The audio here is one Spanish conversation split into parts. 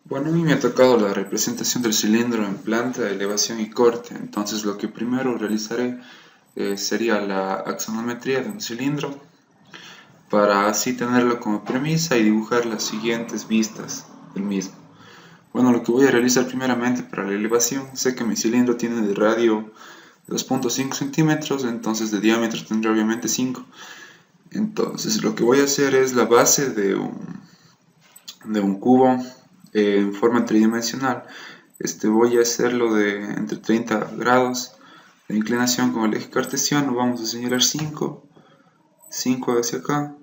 Bueno, a mí me ha tocado la representación del cilindro en planta, elevación y corte. Entonces lo que primero realizaré sería la axonometría de un cilindro para así tenerlo como premisa y dibujar las siguientes vistas del mismo. Bueno, lo que voy a realizar primeramente para la elevación, sé que mi cilindro tiene de radio 2.5 centímetros, entonces de diámetro tendrá obviamente 5. Entonces lo que voy a hacer es la base de un cubo en forma tridimensional. Voy a hacerlo de entre 30 grados de inclinación con el eje cartesiano. Vamos a señalar 5 hacia acá,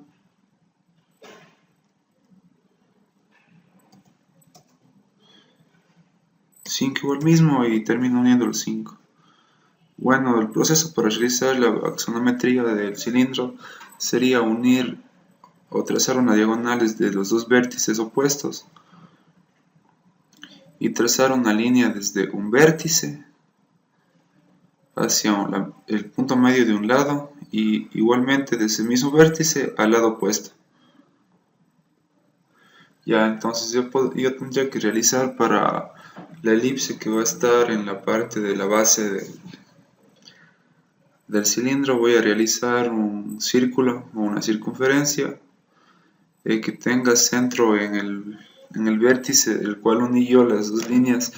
5 igual mismo y termino uniendo los 5. Bueno, el proceso para realizar la axonometría del cilindro sería unir o trazar una diagonal desde los dos vértices opuestos y trazar una línea desde un vértice hacia el punto medio de un lado y igualmente desde ese mismo vértice al lado opuesto. Ya, entonces yo tendría que realizar para la elipse que va a estar en la parte de la base del cilindro, voy a realizar un círculo o una circunferencia que tenga centro en el vértice, el cual uní yo las dos líneas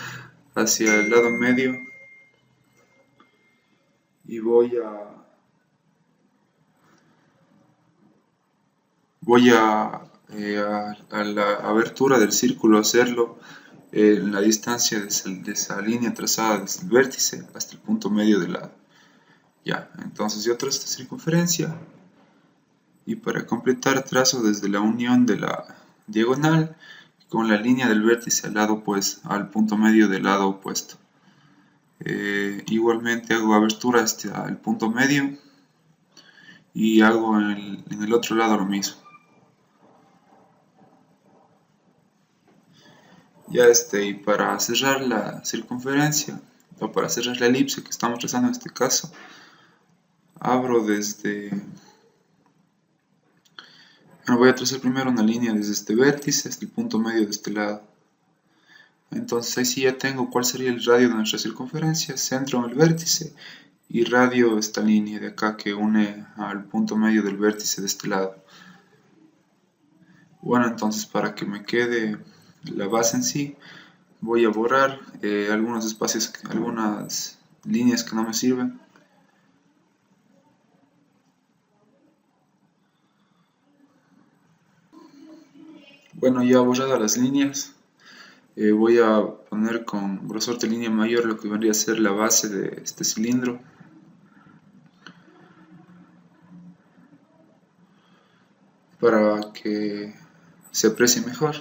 hacia el lado medio y voy a la abertura del círculo hacerlo en la distancia de esa línea trazada desde el vértice hasta el punto medio del lado. Ya, entonces yo trazo esta circunferencia y para completar trazo desde la unión de la diagonal con la línea del vértice al lado pues al punto medio del lado opuesto. Igualmente hago abertura hasta el punto medio y hago en el otro lado lo mismo. Ya y para cerrar la circunferencia o para cerrar la elipse que estamos trazando en este caso, abro bueno, voy a trazar primero una línea desde este vértice hasta el punto medio de este lado. Entonces ahí sí ya tengo cuál sería el radio de nuestra circunferencia, centro en el vértice y radio esta línea de acá que une al punto medio del vértice de este lado. Bueno, entonces para que me quede la base en sí, voy a borrar algunos espacios, algunas líneas que no me sirven. Bueno, ya borradas las líneas, voy a poner con grosor de línea mayor lo que vendría a ser la base de este cilindro. Para que se aprecie mejor.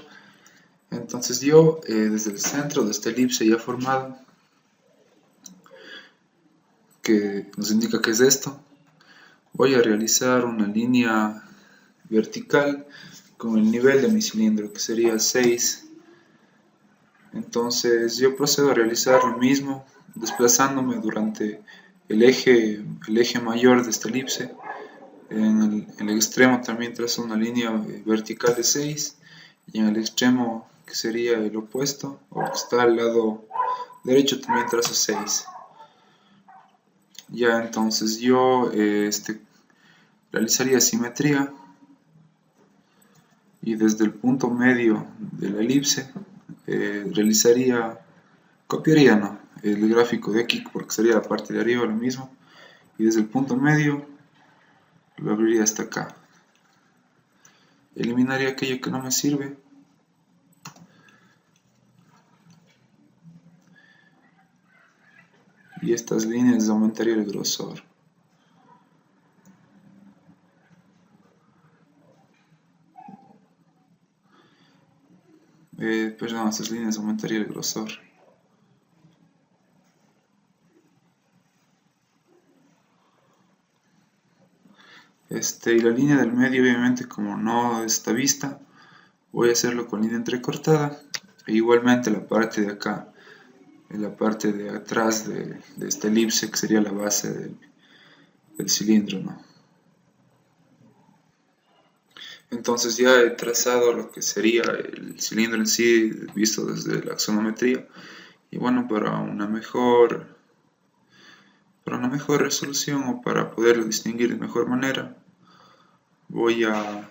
Entonces yo desde el centro de esta elipse ya formado, que nos indica que es esto, voy a realizar una línea vertical con el nivel de mi cilindro, que sería 6. Entonces yo procedo a realizar lo mismo, desplazándome durante el eje mayor de esta elipse. En el extremo también trazo una línea vertical de 6 y en el extremo que sería el opuesto o que está al lado derecho también trazo 6. Ya, entonces yo realizaría simetría y desde el punto medio de la elipse copiaría no, el gráfico de aquí porque sería la parte de arriba lo mismo y desde el punto medio lo abriría hasta acá. Eliminaría aquello que no me sirve y estas líneas aumentaría el grosor. Perdón, estas líneas aumentaría el grosor. Y la línea del medio obviamente como no está vista, voy a hacerlo con línea entrecortada e igualmente la parte de acá, en la parte de atrás de esta elipse que sería la base del cilindro, ¿no? Entonces ya he trazado lo que sería el cilindro en sí, visto desde la axonometría. Y bueno, para una mejor resolución o para poderlo distinguir de mejor manera, voy a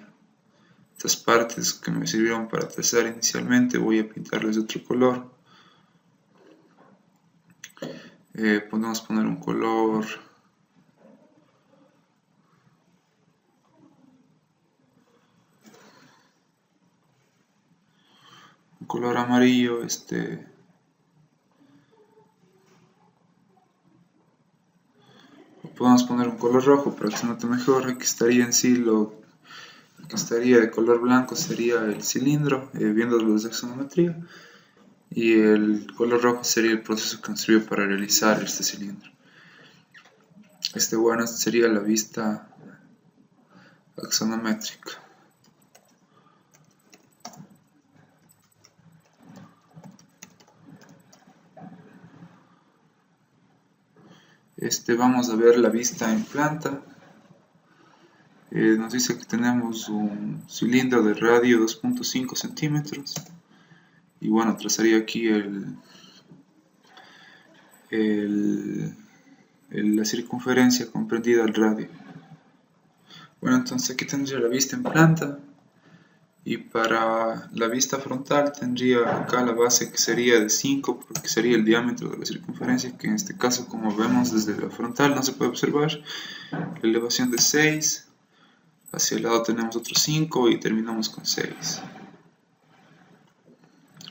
estas partes que me sirvieron para trazar inicialmente, voy a pintarles de otro color. Podemos poner un color amarillo, podemos poner un color rojo para que se note mejor. Aquí estaría en sí lo que estaría de color blanco sería el cilindro, viéndolo desde axonometría, y el color rojo sería el proceso que nos sirvió para realizar este cilindro. Bueno, esta sería la vista axonométrica. Vamos a ver la vista en planta. Nos dice que tenemos un cilindro de radio 2.5 centímetros. Y bueno, trazaría aquí la circunferencia comprendida al radio. Bueno, entonces aquí tendría la vista en planta. Y para la vista frontal tendría acá la base que sería de 5, porque sería el diámetro de la circunferencia, que en este caso, como vemos desde la frontal, no se puede observar. La elevación de 6, hacia el lado tenemos otros 5 y terminamos con 6.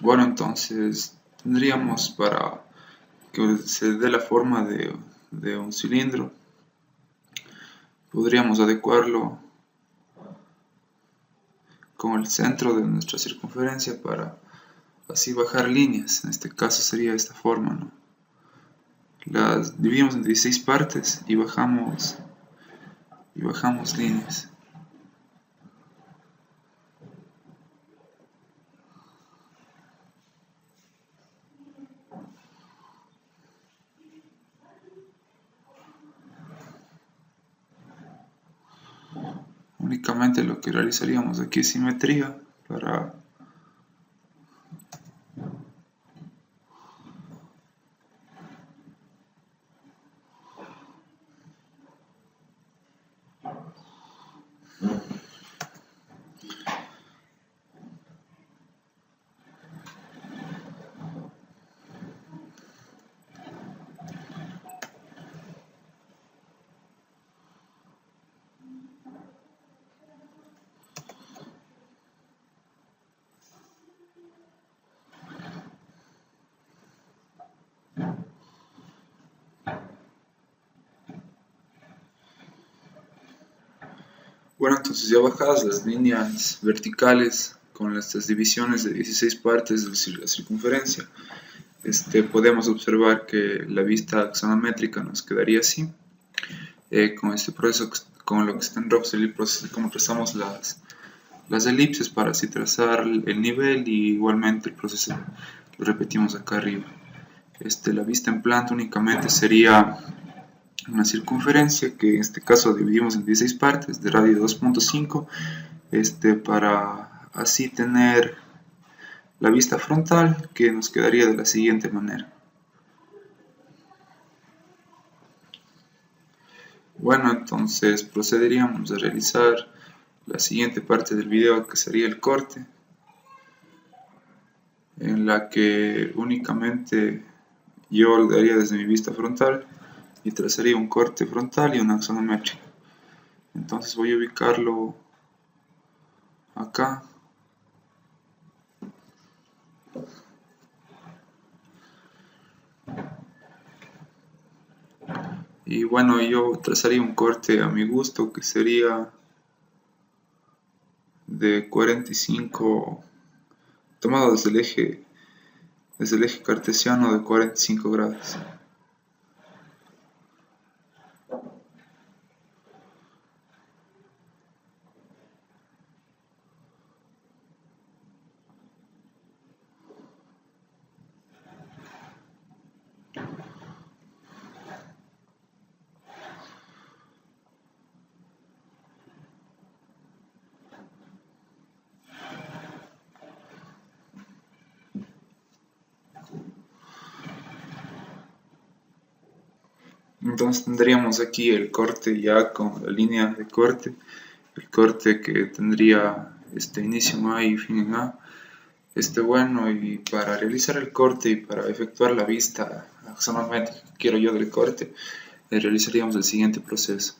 Bueno, entonces tendríamos, para que se dé la forma de un cilindro, podríamos adecuarlo con el centro de nuestra circunferencia para así bajar líneas. En este caso sería de esta forma, ¿no? Las dividimos en 16 partes y bajamos líneas. Únicamente lo que realizaríamos aquí es simetría para Bueno, entonces ya bajadas las líneas verticales con estas divisiones de 16 partes de la circunferencia, podemos observar que la vista axonométrica nos quedaría así. Con este proceso, con lo que está en rojo, sería el proceso de cómo trazamos las elipses para así trazar el nivel, y igualmente el proceso lo repetimos acá arriba. La vista en planta únicamente sería una circunferencia que en este caso dividimos en 16 partes de radio 2.5, para así tener la vista frontal, que nos quedaría de la siguiente manera. Bueno, entonces procederíamos a realizar la siguiente parte del video, que sería el corte, en la que únicamente yo lo daría desde mi vista frontal y trazaría un corte frontal y un axonométrico. Entonces voy a ubicarlo acá. Y bueno, yo trazaría un corte a mi gusto, que sería de 45, tomado desde el eje cartesiano, de 45 grados. Entonces tendríamos aquí el corte ya con la línea de corte, el corte que tendría inicio en A y fin en A. Bueno, y para realizar el corte y para efectuar la vista axonométrica que quiero yo del corte, realizaríamos el siguiente proceso.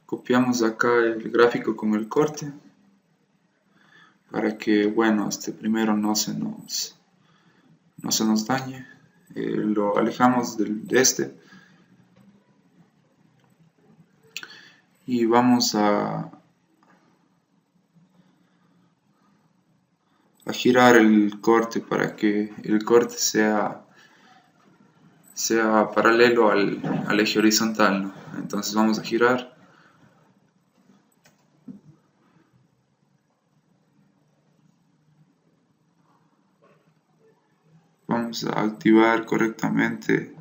Copiamos acá el gráfico con el corte para que, bueno, primero no se nos dañe. Lo alejamos de y vamos a girar el corte para que el corte sea paralelo al eje horizontal, ¿no? Entonces vamos a girar. Vamos a activar correctamente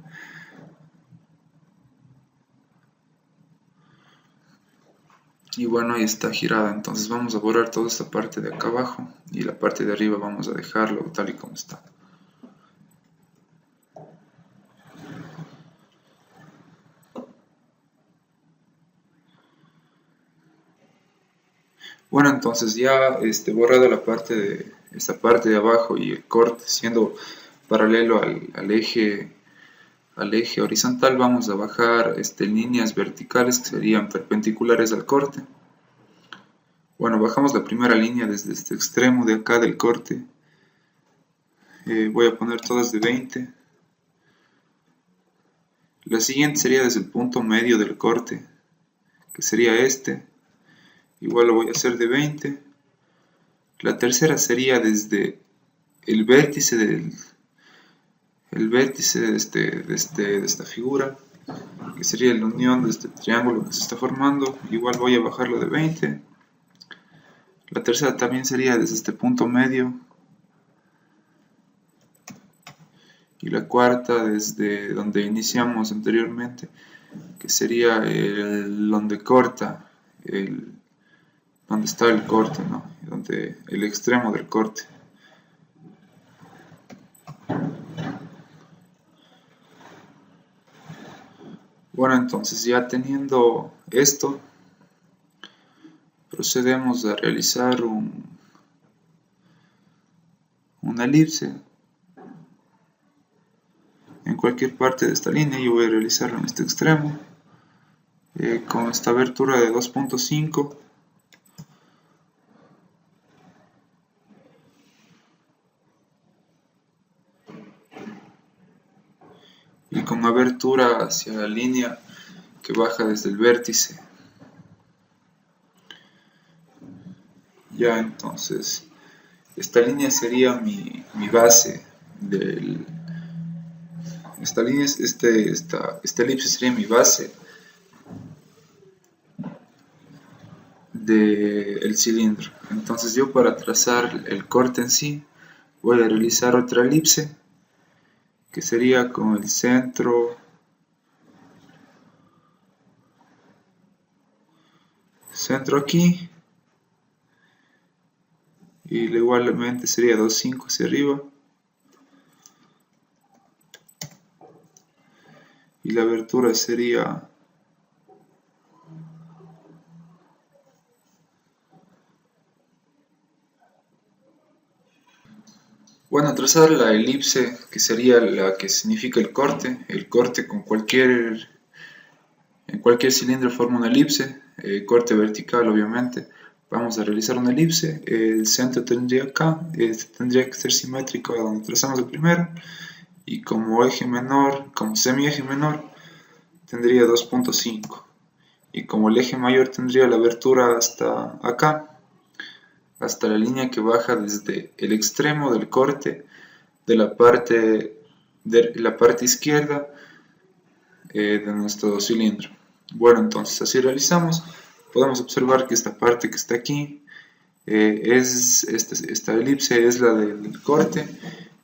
y bueno, ahí está girada. Entonces vamos a borrar toda esta parte de acá abajo y la parte de arriba vamos a dejarlo tal y como está. Bueno, entonces ya borrado esta parte de abajo y el corte siendo paralelo al eje horizontal, vamos a bajar líneas verticales que serían perpendiculares al corte. Bueno, bajamos la primera línea desde este extremo de acá del corte. Voy a poner todas de 20. La siguiente sería desde el punto medio del corte, que sería igual lo voy a hacer de 20. La tercera sería desde el vértice de esta figura, que sería la unión de este triángulo que se está formando. Igual voy a bajarlo de 20. La tercera también sería desde este punto medio. Y la cuarta desde donde iniciamos anteriormente, que sería donde corta, donde está el corte, ¿no? Donde el extremo del corte. Bueno, entonces ya teniendo esto, procedemos a realizar una elipse en cualquier parte de esta línea. Yo voy a realizarlo en este extremo con esta abertura de 2.5. y con abertura hacia la línea que baja desde el vértice. Ya, entonces esta línea sería mi base esta elipse sería mi base del cilindro. Entonces yo, para trazar el corte en sí, voy a realizar otra elipse que sería con el centro aquí, y igualmente sería 2.5 hacia arriba, y la abertura sería bueno, trazar la elipse, que sería la que significa el corte en cualquier cilindro forma una elipse, corte vertical obviamente. Vamos a realizar una elipse, el centro tendría acá, tendría que ser simétrico a donde trazamos el primero, y como eje menor, como semieje menor, tendría 2.5, y como el eje mayor tendría la abertura hasta acá, hasta la línea que baja desde el extremo del corte de la parte izquierda de nuestro cilindro. Bueno, entonces así realizamos. Podemos observar que esta parte que está aquí esta elipse es la del corte,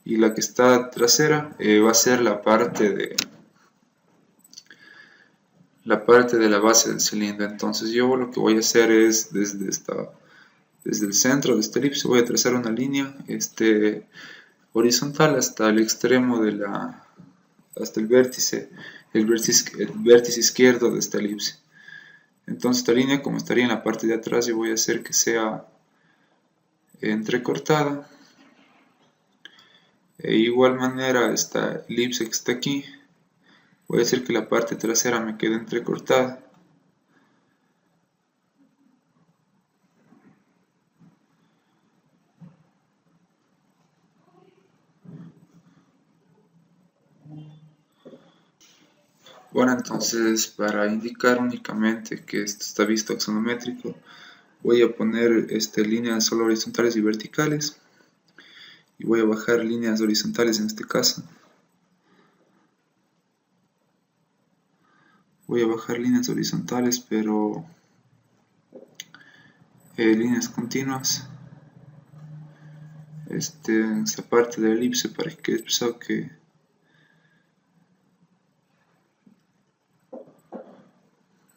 y la que está trasera va a ser la parte de la base del cilindro. Entonces yo lo que voy a hacer es desde el centro de esta elipse voy a trazar una línea horizontal hasta el extremo hasta el vértice el vértice izquierdo de esta elipse. Entonces esta línea, como estaría en la parte de atrás, yo voy a hacer que sea entrecortada. De igual manera, esta elipse que está aquí, voy a hacer que la parte trasera me quede entrecortada. Bueno, entonces para indicar únicamente que esto está visto axonométrico, voy a poner líneas solo horizontales y verticales, y voy a bajar líneas horizontales en este caso. Voy a bajar líneas horizontales, pero líneas continuas. Esta parte de la elipse para que quede expresado que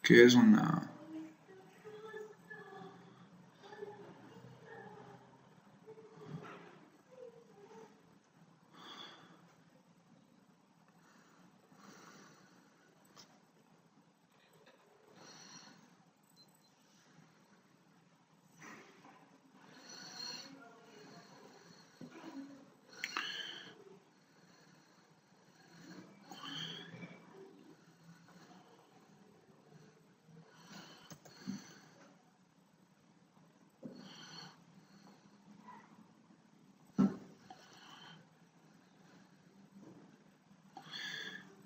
es una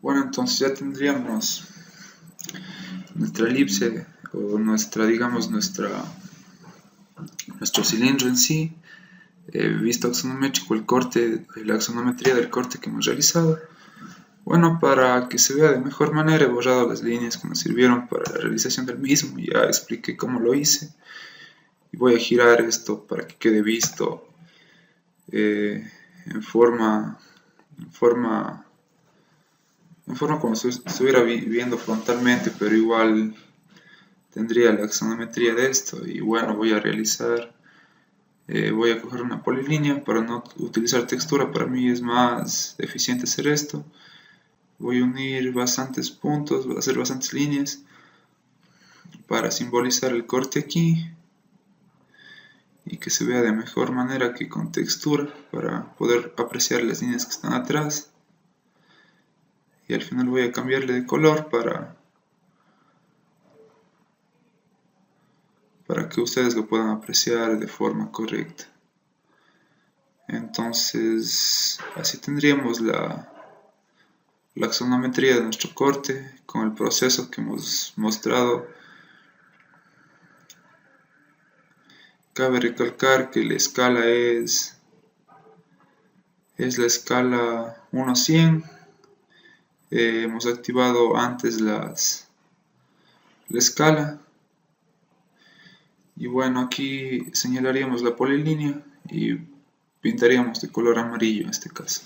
Bueno, entonces ya tendríamos nuestra elipse o nuestro cilindro en sí, visto axonométrico, la axonometría del corte que hemos realizado. Bueno, para que se vea de mejor manera, he borrado las líneas que nos sirvieron para la realización del mismo, ya expliqué cómo lo hice. Y voy a girar esto para que quede visto en forma como si estuviera viendo frontalmente, pero igual tendría la axonometría de esto. Y bueno, voy a coger una polilínea para no utilizar textura. Para mí es más eficiente hacer esto. Voy a unir bastantes puntos, voy a hacer bastantes líneas para simbolizar el corte aquí y que se vea de mejor manera que con textura, para poder apreciar las líneas que están atrás. Y al final voy a cambiarle de color para que ustedes lo puedan apreciar de forma correcta. Entonces así tendríamos la axonometría de nuestro corte con el proceso que hemos mostrado. Cabe recalcar que la escala es la escala 1-100. Hemos activado antes la escala. Y bueno, aquí señalaríamos la polilínea y pintaríamos de color amarillo en este caso.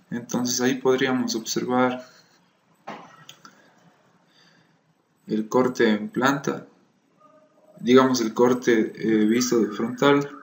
Entonces ahí podríamos observar el corte en planta, digamos el corte visto de frontal.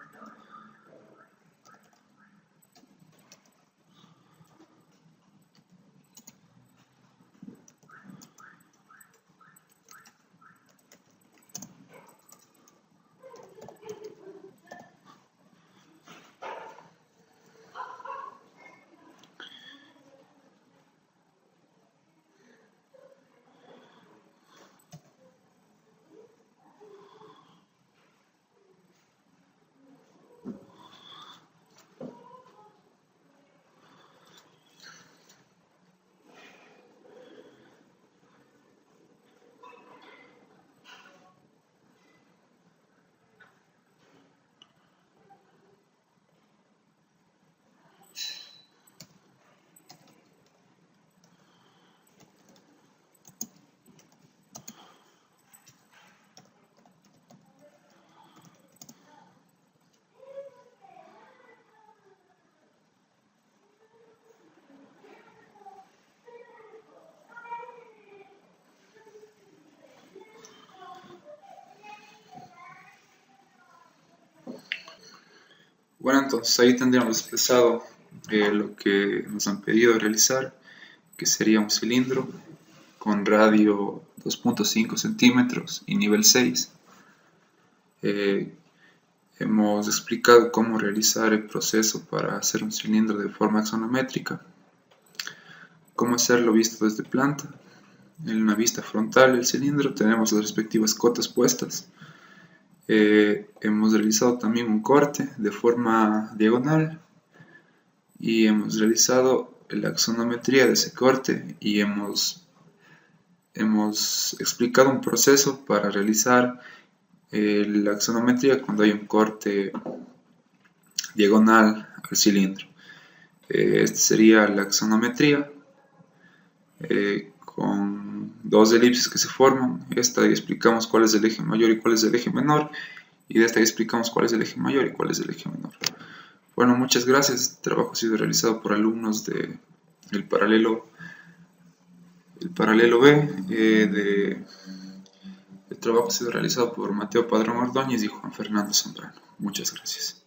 Bueno, entonces ahí tendríamos expresado lo que nos han pedido realizar, que sería un cilindro. con radio 2.5 centímetros y nivel 6. Hemos explicado cómo realizar el proceso para hacer un cilindro de forma axonométrica, cómo hacerlo visto desde planta. En una vista frontal del cilindro tenemos las respectivas cotas puestas. Hemos realizado también un corte de forma diagonal y hemos realizado la axonometría de ese corte y hemos explicado un proceso para realizar la axonometría cuando hay un corte diagonal al cilindro. Esta sería la axonometría con dos elipses que se forman. Esta explicamos cuál es el eje mayor y cuál es el eje menor, y de esta explicamos cuál es el eje mayor y cuál es el eje menor. Bueno, muchas gracias. Este trabajo ha sido realizado por alumnos del paralelo B. El trabajo ha sido realizado por Mateo Padrón Ordóñez y Juan Fernando Zambrano. Muchas gracias.